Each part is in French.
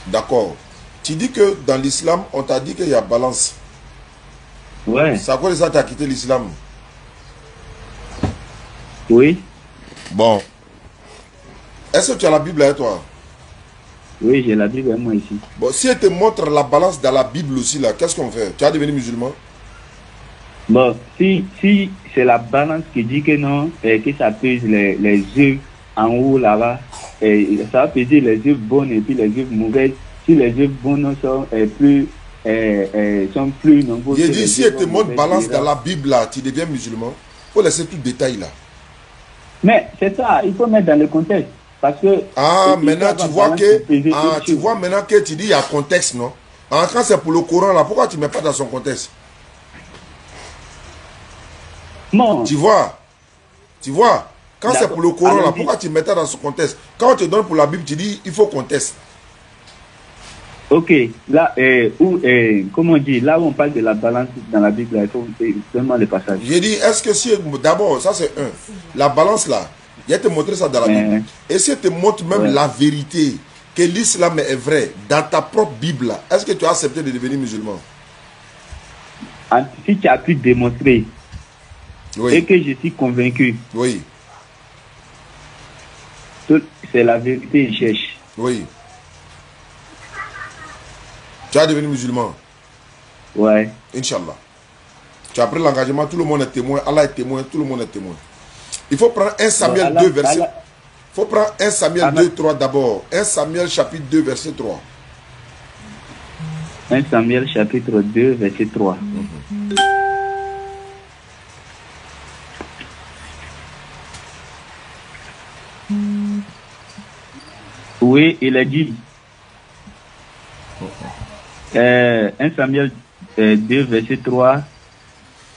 D'accord. Tu dis que dans l'islam, on t'a dit qu'il y a balance. Ouais. C'est à cause de ça que tu as quitté l'islam. Oui. Bon. Est-ce que tu as la Bible avec toi? Oui, j'ai la Bible avec moi ici. Bon, si elle te montre la balance dans la Bible aussi, là, qu'est-ce qu'on fait? Tu as devenu musulman? Bon, si c'est la balance qui dit que non, que ça pèse les œufs en haut là-bas, ça va peser les œufs bonnes et puis les œufs mauvaises. Si les œufs bonnes sont plus nombreux. J'ai dit, si elle te montre balance dans la Bible, là, tu deviens musulman. Il faut laisser tout le détail là. Mais c'est ça, il faut mettre dans le contexte. Parce que. Ah, maintenant tu vois que. Ah, tu vois maintenant que tu dis il y a contexte, non? Ah, quand c'est pour le Coran là, pourquoi tu ne mets pas dans son contexte? Non. Tu vois? Quand c'est pour le Coran là, pourquoi tu mets ça dans son contexte? Quand on te donne pour la Bible, tu dis il faut contexte. Ok, là, comment on dit, là où on parle de la balance dans la Bible, il faut vraiment le passage. J'ai dit, est-ce que si, d'abord, ça c'est un, la balance là, il te montrer ça dans la Bible. Et si te montre même la vérité, que l'islam est vrai, dans ta propre Bible là, est-ce que tu as accepté de devenir musulman? Si tu as pu démontrer, oui, et que je suis convaincu, oui, c'est la vérité, il cherche. Oui. Tu as devenu musulman? Ouais. Inch'Allah. Tu as pris l'engagement, tout le monde est témoin, Allah est témoin, tout le monde est témoin. Il faut prendre 1 Samuel 2, verset. Il faut prendre 1 Samuel 2, 3 d'abord. 1 Samuel chapitre 2, verset 3. 1 Samuel chapitre 2, verset 3. Oui, il a dit. 1 Samuel 2, verset 3.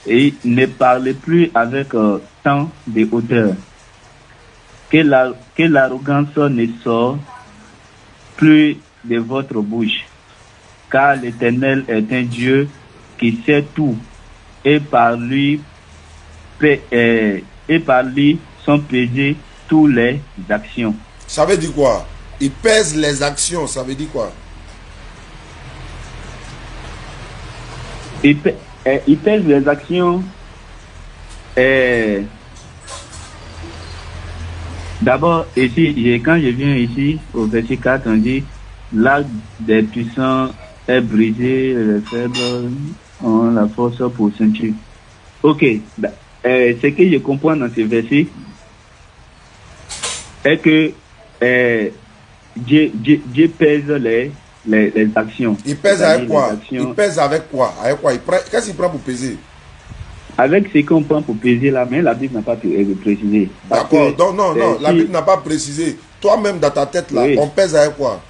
Et ne parlez plus avec tant de hauteur. Que l'arrogance ne sort plus de votre bouche. Car l'Éternel est un Dieu qui sait tout. Et par lui sont pesées toutes les actions. Ça veut dire quoi? Il pèse les actions, ça veut dire quoi? Il pèse les actions. D'abord, ici, quand je viens ici, au verset 4, on dit l'arc des puissants est brisé, les faibles ont la force pour ceinture. Ok, ce que je comprends dans ce verset est que Dieu pèse les actions. Il pèse avec quoi? Il pèse avec quoi? Qu'est-ce qu'il prend pour peser? Avec ce qu'on prend pour peser là, mais la Bible n'a pas précisé. D'accord, donc non, la Bible n'a pas précisé. Toi-même dans ta tête là, oui, on pèse avec quoi?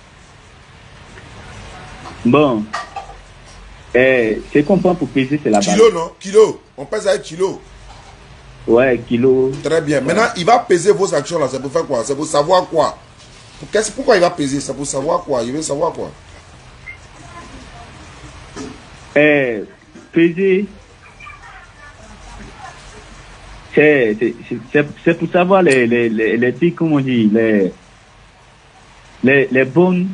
Bon, ce qu'on prend pour peser, c'est la balance. Kilo, non? Kilo, on pèse avec kilo. Ouais, kilo. Très bien. Ouais. Maintenant, il va peser vos actions là, c'est pour faire quoi? C'est pour savoir quoi? Pourquoi il va peser? C'est pour savoir quoi? Il veut savoir quoi? Peser, c'est pour savoir les trucs, comment on dit, les bonnes.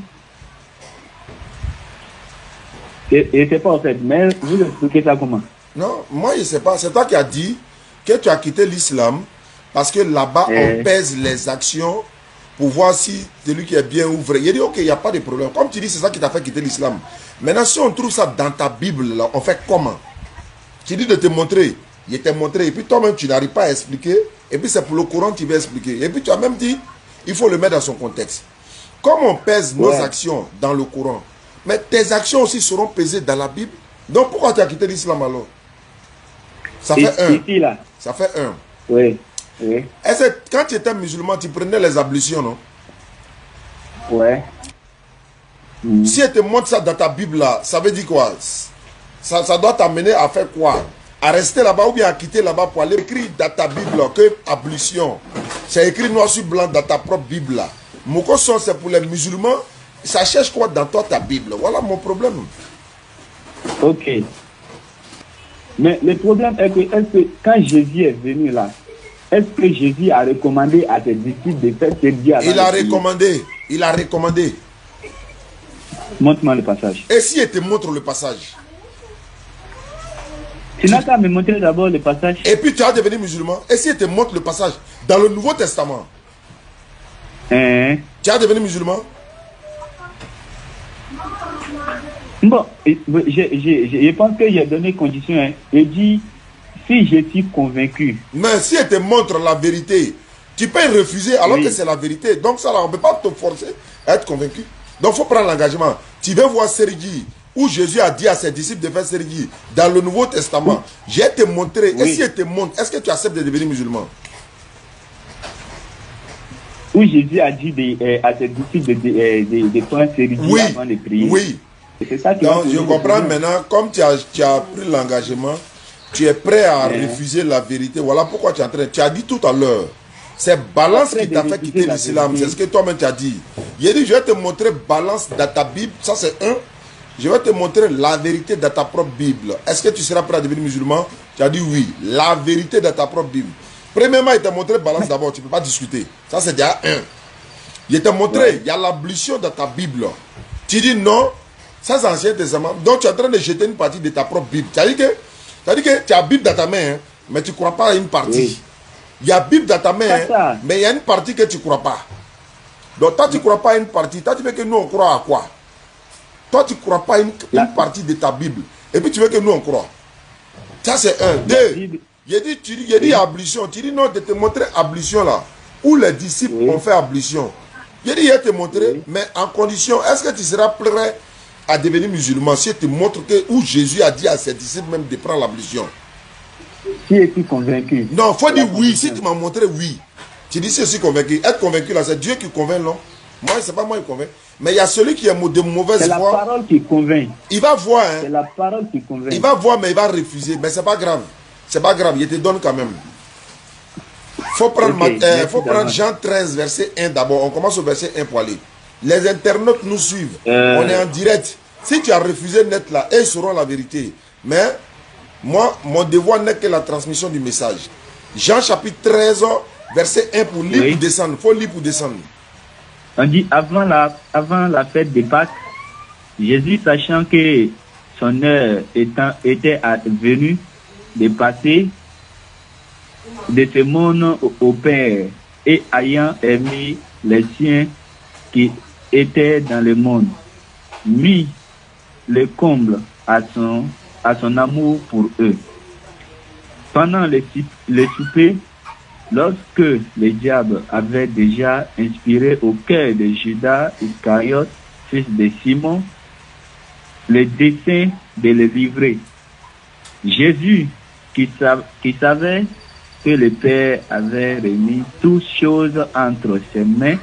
Et c'est pas en fait, mais vous expliquez ça comment? Non, moi je ne sais pas. C'est toi qui as dit que tu as quitté l'islam parce que là-bas on pèse les actions pour voir si celui qui est bien ou vrai. Il a dit ok, il n'y a pas de problème. Comme tu dis, c'est ça qui t'a fait quitter l'islam. Maintenant, si on trouve ça dans ta Bible, là, on fait comment? Tu dis de te montrer. Il t'a montré. Et puis toi-même, tu n'arrives pas à expliquer. Et puis c'est pour le Coran que tu vas expliquer. Et puis tu as même dit, il faut le mettre dans son contexte. Comme on pèse nos actions dans le Coran, mais tes actions aussi seront pesées dans la Bible. Donc pourquoi tu as quitté l'islam alors? Ça fait un. Ici, là. Ça fait un. Oui. Oui. Est-ce que quand tu étais musulman, tu prenais les ablutions, non? Ouais. Si elle te montre ça dans ta Bible là, ça veut dire quoi? Ça doit t'amener à faire quoi? À rester là-bas ou bien à quitter là-bas pour aller écrire dans ta Bible là, que ablution. C'est écrit noir sur blanc dans ta propre Bible là. Mokoson, c'est pour les musulmans. Ça cherche quoi dans toi ta Bible? Voilà mon problème. Ok. Mais le problème est que quand Jésus est venu là, est-ce que Jésus a recommandé à ses disciples de faire ce que Dieu a recommandé? Il a recommandé. Montre-moi le passage. Et si il te montre le passage? Tu n'as qu'à me montrer d'abord le passage. Et puis tu vas devenir musulman. Et si il te montre le passage dans le Nouveau Testament? Tu vas devenir musulman? Bon, je pense qu'il a donné condition. Hein. Il dit, si je suis convaincu. Mais si il te montre la vérité, tu peux refuser alors que c'est la vérité. Donc ça, là, on ne peut pas te forcer à être convaincu. Donc il faut prendre l'engagement. Tu veux voir Sergi, où Jésus a dit à ses disciples de faire Sergi, dans le Nouveau Testament. Je vais te montrer. Et si il te montre, est-ce que tu acceptes de devenir musulman? Où Jésus a dit à ses disciples de prendre Sergi avant de prier. Oui. C'est ça qui donc je comprends maintenant, comme tu as pris l'engagement, tu es prêt à refuser la vérité. Voilà pourquoi tu es en train. Tu as dit tout à l'heure, c'est Balance qui t'a fait quitter l'islam. C'est ce que toi-même tu as dit. Il a dit, je vais te montrer Balance dans ta Bible. Ça c'est un. Je vais te montrer la vérité dans ta propre Bible. Est-ce que tu seras prêt à devenir musulman? Tu as dit oui. La vérité dans ta propre Bible. Premièrement, il t'a montré Balance d'abord. Tu ne peux pas discuter. Ça c'est déjà un. Il t'a montré, il y a l'ablution dans ta Bible. Tu dis non. Ça, c'est l'Ancien Testament. Donc, tu es en train de jeter une partie de ta propre Bible. Tu as dit que tu as la Bible dans ta main, hein, mais tu ne crois pas à une partie. Oui. Il y a la Bible dans ta main, hein, mais il y a une partie que tu ne crois pas. Donc, toi, tu ne crois pas à une partie. Toi, tu veux que nous, on croit à quoi? Toi, tu ne crois pas à une partie de ta Bible. Et puis, tu veux que nous, on croit. Ça, c'est un. Deux. Il a dit ablution. Tu dis non, de te montrer ablution là. Où les disciples ont fait ablution. Il a dit, il va te montrer, mais en condition, est-ce que tu seras prêt à devenir musulman si tu montres que où Jésus a dit à ses disciples même de prendre l'ablution? Si es-tu convaincu? Non, il faut dire oui. Si tu m'as montré oui, tu dis si je suis convaincu. Être convaincu là, c'est Dieu qui convainc, non? Moi, c'est pas moi qui convainc. Mais il y a celui qui est de mauvaise foi. C'est la parole qui convainc. Il va voir. Hein. C'est la parole qui convainc. Il va voir, mais il va refuser. Mais c'est pas grave. C'est pas grave. Il te donne quand même. Faut prendre, faut prendre Jean 13, verset 1 d'abord. On commence au verset 1 pour aller. Les internautes nous suivent. On est en direct. Si tu as refusé net là, ils sauront la vérité. Mais moi, mon devoir n'est que la transmission du message. Jean chapitre 13, verset 1 pour lire pour descendre. Il faut lire pour descendre. On dit avant la fête de Pâques, Jésus, sachant que son heure était venue de passer de ce monde au Père, et ayant aimé les siens qui étaient dans le monde, mit le comble à son amour pour eux. Pendant le souper, lorsque le diable avait déjà inspiré au cœur de Judas Iscariote, fils de Simon, le dessein de le livrer, Jésus, qui savait que le Père avait remis toutes choses entre ses mains,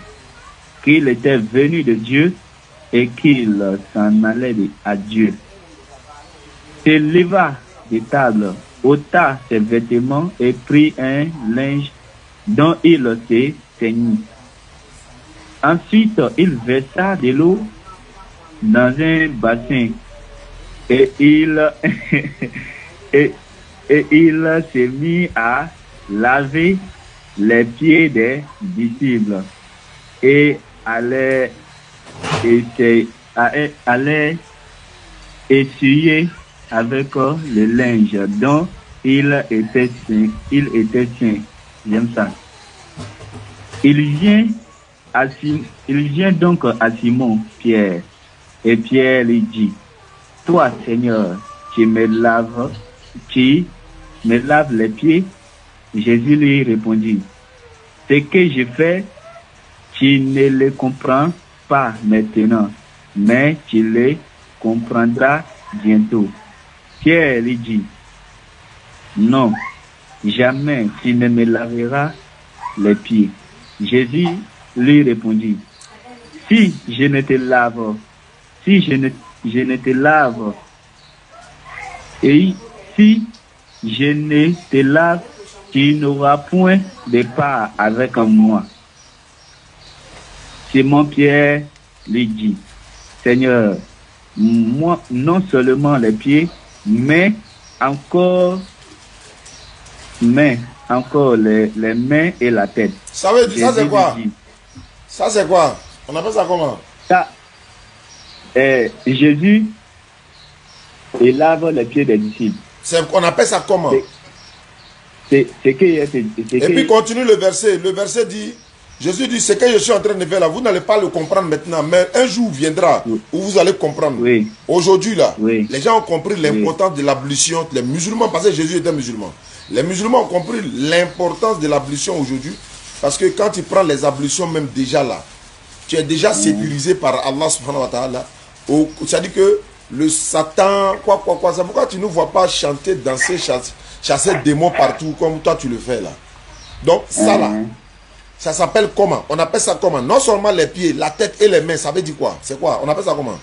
qu'il était venu de Dieu et qu'il s'en allait à Dieu, se leva de table, ôta ses vêtements et prit un linge dont il se ceignit. Ensuite, il versa de l'eau dans un bassin et il s'est mis à laver les pieds des disciples et allait essuyer avec le linge dont il était saint. J'aime ça. Il vient donc à Simon Pierre, et Pierre lui dit, toi Seigneur, tu me laves les pieds? Jésus lui répondit, ce que je fais, tu ne le comprends pas maintenant, mais tu le comprendras bientôt. Pierre lui dit, non, jamais tu ne me laveras les pieds. Jésus lui répondit, si je ne te lave, et si je ne te lave, tu n'auras point de part avec moi. Simon Pierre lui dit, Seigneur, moi, non seulement les pieds, mais encore les mains et la tête. Ça veut dire, ça c'est quoi? Ça c'est quoi? On appelle ça comment? Jésus, il lave les pieds des disciples. On appelle ça comment? Et puis continue le verset. Le verset dit, Jésus dit, ce que je suis en train de faire là, vous n'allez pas le comprendre maintenant, mais un jour viendra où vous allez comprendre. Oui. Aujourd'hui là, oui. les gens ont compris l'importance de l'ablution. Les musulmans, parce que Jésus était musulman. Les musulmans ont compris l'importance de l'ablution aujourd'hui, parce que quand tu prends les ablutions même déjà là, tu es déjà sécurisé par Allah subhanahu wa ta'ala. C'est-à-dire que le Satan, c'est pourquoi tu ne vois pas chanter, danser, chasser des démons partout comme toi tu le fais là. Donc ça là, ça s'appelle comment? On appelle ça comment? Non seulement les pieds, la tête et les mains, ça veut dire quoi? C'est quoi? On appelle ça comment?